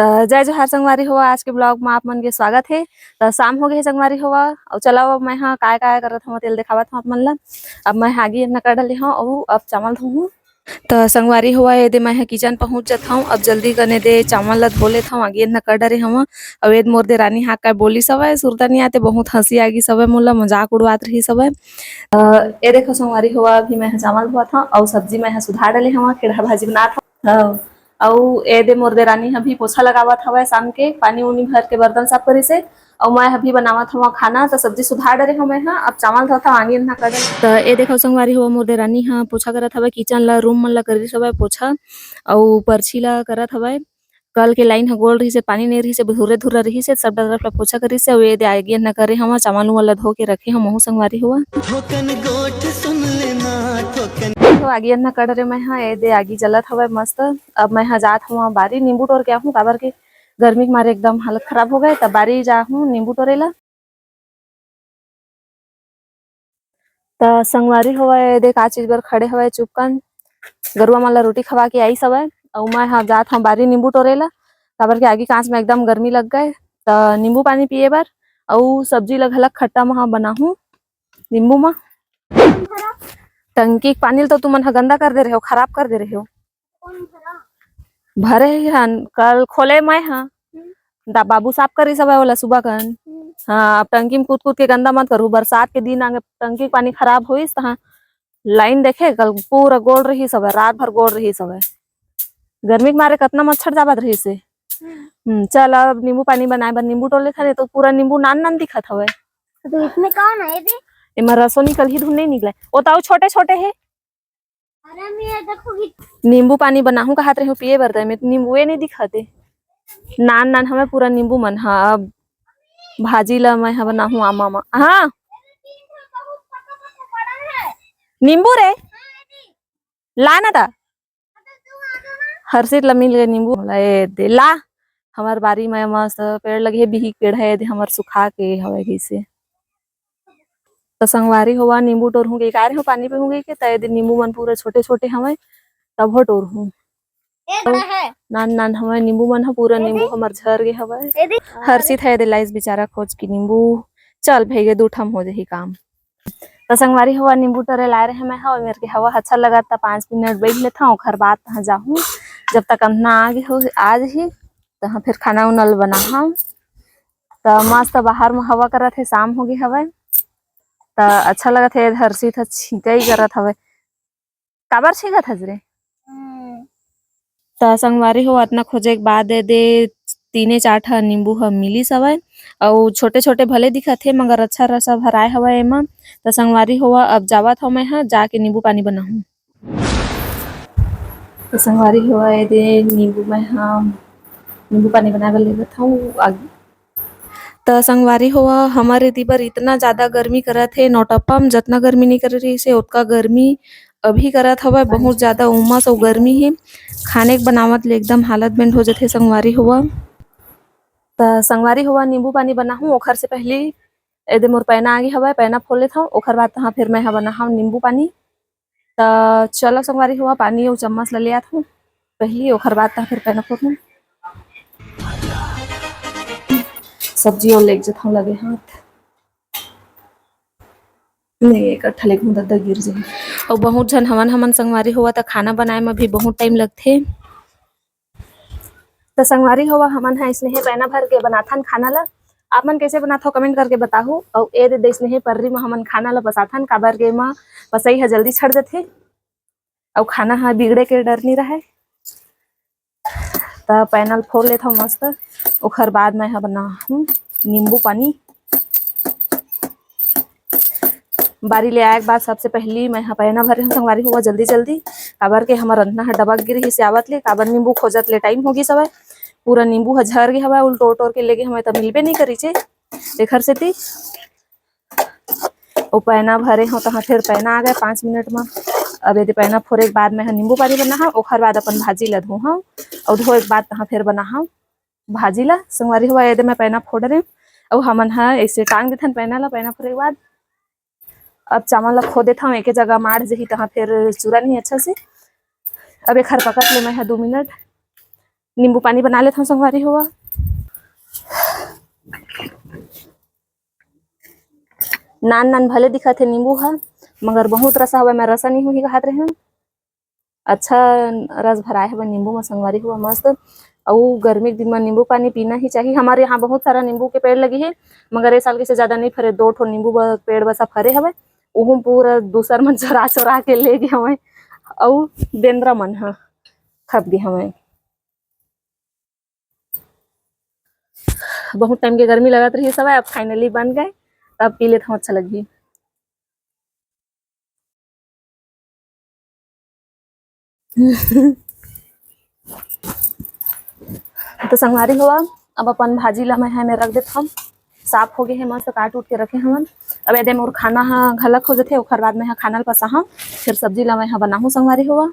जय जोहार संगवारी हुआ। आज के ब्लॉग में आप मन के स्वागत है। शाम हो गए संगवारी हुआ और चलो मैं हाँ काय काय करत हूँ तेल दिखावत हूँ आप मन ला। अब मैं आगे न कर डले हूँ और अब चावल धोऊँ। तो संगवारी हुआ ये दे मैं किचन पहुंच जाता हूँ। अब जल्दी करने दे चावल ला धो लेता हूँ आगे न कर डरे हूँ। अब ये मोर दे रानी हाँ का बोली सब है सुरता नहीं आते बहुत हंसी आगी सब है मोला मजाक उड़वात रही सब है। ये देखो संगवारी हुआ अभी मैं चावल धोआ था और सब्जी मैं सुधार डले हूँ खीरा भाजी बना था। और ए दे मोर दे रानी अभी पोछा लगावत हवे शाम के पानी उनी भर के बर्तन साफ करी से और मैं अभी बनावत हूँ खाना तो सब्जी सुधार डरे हूँ मैं हाँ अब चावल धोता आगे ना कर तो ए देखो संगवारी हुआ मोर दे रानी हाँ पोछा करत हवे किचन ला रूम मन ला करी सब पोछा और परछी ला करत हवे। कल के लाइन ह गोल रही से पानी नहीं रही से धुरे धुरा रही से सब तरफ ला पोछा करी से और ये दे आगे न करे हम चावल वाला धो के रखे हम संगवारी हुआ तो आगे न कर रहे मैं हाँ ये दे आगे जलत हवे मस्त। अब मैं हाँ जात हूँ बारी नींबू तोड़ के आऊँ काबर के गर्मी के मारे एकदम हालत खराब हो गए तब बारी जा हूँ नींबू तोड़े ला। तो संगवारी हुआ ये दे का चीज बर खड़े हुए चुपकन गरुआ मन ला रोटी खवा के आई सब है और मैं हाँ जात हूँ बारी नींबू तोड़े ला काबर के आगे कांच में एकदम गर्मी लग गए तो नींबू पानी पिए बर और सब्जी ला घलक खट्टा में बनाहूँ नींबू में। टंकी पानी तो तुम मन गंदा कर दे रहे हो खराब कर दे रहे हो भरे हन कल खोले मैं हाँ बाबू साफ करी सब वाला सुबह कन। हाँ अब टंकी में कूद कूद के गंदा मत करू बरसात के दिन आगे टंकी पानी खराब हुई तो लाइन देखे कल पूरा गोल रही सब है रात भर गोल रही सब है गर्मी के मारे कितना मच्छर जावत रही से। चल अब नींबू पानी बनाए बर नींबू टोले था तो पूरा नींबू नान नान दिखत हवे तो इसमें कौन है बे? इमा रसो निकल ही धुन नहीं निकले वो ताऊ छोटे छोटे है। अरे मैं देखोगी नींबू पानी बनाहूं कहत रही हूँ पिए बर में नींबू नहीं दिखाते नान नान हमें पूरा नींबू मन हाँ अब भाजी ला मैं हाँ बनाहूं आमा मा हाँ नींबू रे ला ना था हर सीट ला मिल गए नींबू दे ला हमार बारी में मस्त पेड़ लगे बिही पेड़ है हमार सुखा के हवे कैसे तो संगवारी हुआ नींबू टोर हूँ का रहे हो पानी पे होंगे के तय दिन नींबू मन पूरे छोटे छोटे हमें तब हो टोर हूँ नान नान हमें नींबू मन पूरा नींबू हमार झर गे हवे हर सीट है लाइस बेचारा खोज की नींबू चल भेगे दूठम हो जाही काम। तो संगवारी हुआ नींबू टोरे ला रहे मैं हाँ मेरे के हवा अच्छा लगा था 5 मिनट बैठ लेता हूँ घर बात तहाँ जाऊँ जब तक अन्ना आगे हो आज ही तो फिर खाना उना बना हम तो मस्त बाहर में हवा करत है शाम हो गई हवा तो अच्छा लगत है हर सीट छींका ही करत हवे काबर छींकत हज रे। तो संगवारी हो इतना खोजे के बाद दे 3-4 ठा नींबू ह मिली सवय और छोटे छोटे भले दिखत है मगर अच्छा रसा भराए हवा एमा। तो संगवारी हुआ अब जावत हो मैं हाँ जाके नींबू पानी बनाहूँ। तो संगवारी हुआ ये दे नींबू में हाँ नींबू पानी बना कर लेवत हूँ आगे। तो संगवारी हुआ हमारे दी पर इतना ज्यादा गर्मी करत है नौटप्पा में जितना गर्मी नहीं कर रही से उतना गर्मी अभी करत हवा बहुत ज्यादा उमस और गर्मी है खाने के बनावत ले एकदम हालत बेंड हो जाते संगवारी हुआ। तो संगवारी हुआ नींबू पानी बनाहूँ ओखर से पहले एदे मोर पैना आगे हवा पैना खोल लेता हूँ ओखर बाद तहाँ फिर मैं बनाहूँ नींबू पानी। तो चलो संगवारी हुआ पानी और चम्मच ले आता हूँ पहले ओखर बाद तहाँ फिर पैना खोलूँ सब्जी और लेके जाता हूँ लगे हाथ नहीं इकट्ठा लेके दद्दा गिर जाए और बहुत झन हमन संगवारी हुआ तो खाना बनाए में भी बहुत टाइम लगते। तो संगवारी हुआ हमन है इसने पैना भर के बनाथन खाना ला आप मन कैसे बनाथो कमेंट करके बताहू और ए दे इसने पर्री में हमन खाना ला बसाथन काबर के मां बसई है जल्दी छड़ जाथे और खाना हा बिगड़े के डर नहीं रहे। तो पैनल फोड़ लेता हूँ मस्त ओखर बाद मैं बनाहूँ नींबू पानी। बारी ले आए के बाद सबसे पहली मैं पैना भरे हूँ संगवारी हुआ जल्दी जल्दी काबर के हमार रंधना है डबक गिर ही से आवत ले काबर नींबू खोजत ले टाइम होगी सब पूरा नींबू झर गए हवा उल्टो टोर के लेके हमें तो मिलबे नहीं करी चे देखर से थी वो पैना भरे हो तो फिर पैना आ गए 5 मिनट में। अब यदि पैना फोड़े के बाद मैं नींबू पानी बना ओखर बाद अपन भाजी ला धो हाँ और धोए के बाद तहाँ फिर बना हाँ भाजी ला संगवारी हुआ यदि मैं पैना फोड़ रहे और हमन हाँ ऐसे टांग देथन पैना ला पैना फोड़े के बाद अब चावल ला खो देता हूँ एक जगह मार जही तहाँ फिर चूरा नहीं अच्छा से अब एक खर पकड़ ले मैं 2 मिनट नींबू पानी बना लेते हूँ संगवारी हुआ। नान नान भले दिखत है नींबू हा, मगर बहुत रसा हुआ, मैं रसा नहीं हुई खात रहे हैं। अच्छा रस भराए है नींबू में संगवारी हुआ मस्त। और गर्मी के दिन में नींबू पानी पीना ही चाहिए। हमारे यहाँ बहुत सारा नींबू के पेड़ लगे है, मगर ए साल के से ज्यादा नहीं फरे, 2 ठो नींबू पेड़ बसा फरे हवे। ओहू पूरा दूसर मन चोरा चोरा के ले गए हवे, और बेंद्रा मन ह खप गए हवे। बहुत टाइम के गर्मी लगत रही सब, अब फाइनली बन गए, तब पी लेते हम, अच्छा लगी। तो संगवारी हुआ, अब अपन भाजी ला मैं रख देता हम। साफ हो गए है, मस्त काट उठ के रखे हमन। अब एदे मोर खाना हा घलक हो जाते, ओखर बाद में खाना ल पसा हम, फिर सब्जी ला मैं बनाहूं संगवारी हुआ।